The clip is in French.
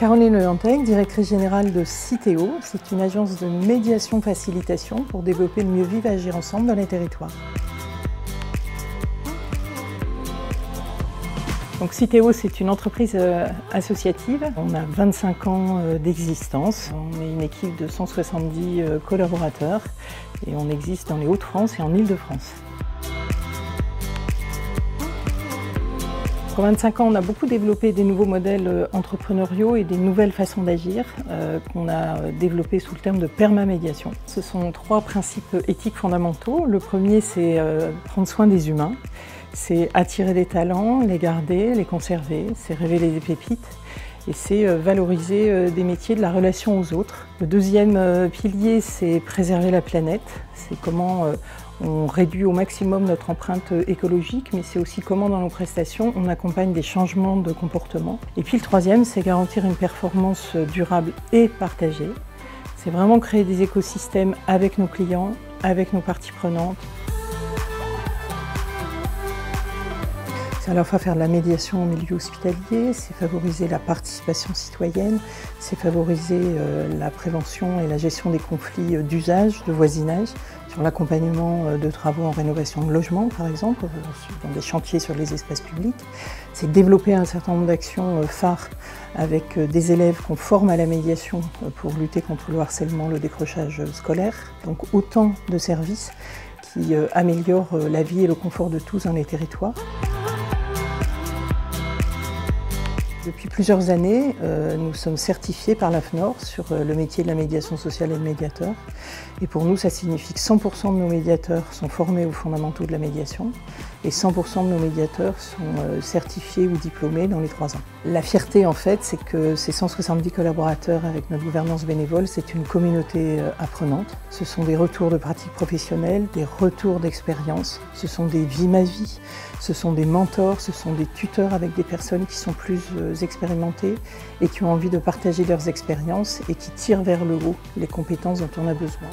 Caroline Lantec, directrice générale de Citeo. C'est une agence de médiation-facilitation pour développer le mieux vivre et agir ensemble dans les territoires. Donc Citeo, c'est une entreprise associative. On a 25 ans d'existence. On est une équipe de 170 collaborateurs et on existe dans les Hauts-de-France et en Île-de-France. En 25 ans, on a beaucoup développé des nouveaux modèles entrepreneuriaux et des nouvelles façons d'agir qu'on a développés sous le terme de permamédiation. Ce sont 3 principes éthiques fondamentaux. Le premier, c'est prendre soin des humains. C'est attirer des talents, les garder, les conserver, c'est révéler des pépites et c'est valoriser des métiers de la relation aux autres. Le deuxième pilier, c'est préserver la planète. C'est comment on réduit au maximum notre empreinte écologique, mais c'est aussi comment dans nos prestations on accompagne des changements de comportement. Et puis le troisième, c'est garantir une performance durable et partagée. C'est vraiment créer des écosystèmes avec nos clients, avec nos parties prenantes. C'est à la fois faire de la médiation en milieu hospitalier, c'est favoriser la participation citoyenne, c'est favoriser la prévention et la gestion des conflits d'usage, de voisinage, sur l'accompagnement de travaux en rénovation de logements par exemple, dans des chantiers sur les espaces publics. C'est développer un certain nombre d'actions phares avec des élèves qu'on forme à la médiation pour lutter contre le harcèlement, le décrochage scolaire. Donc autant de services qui améliorent la vie et le confort de tous dans les territoires. Depuis plusieurs années, nous sommes certifiés par l'AFNOR sur le métier de la médiation sociale et de médiateur. Et pour nous, ça signifie que 100% de nos médiateurs sont formés aux fondamentaux de la médiation et 100% de nos médiateurs sont certifiés ou diplômés dans les 3 ans. La fierté, en fait, c'est que ces 170 collaborateurs avec notre gouvernance bénévole, c'est une communauté apprenante. Ce sont des retours de pratiques professionnelles, des retours d'expérience, ce sont des vies ma vie, ce sont des mentors, ce sont des tuteurs avec des personnes qui sont plus expérimentées et qui ont envie de partager leurs expériences et qui tirent vers le haut les compétences dont on a besoin.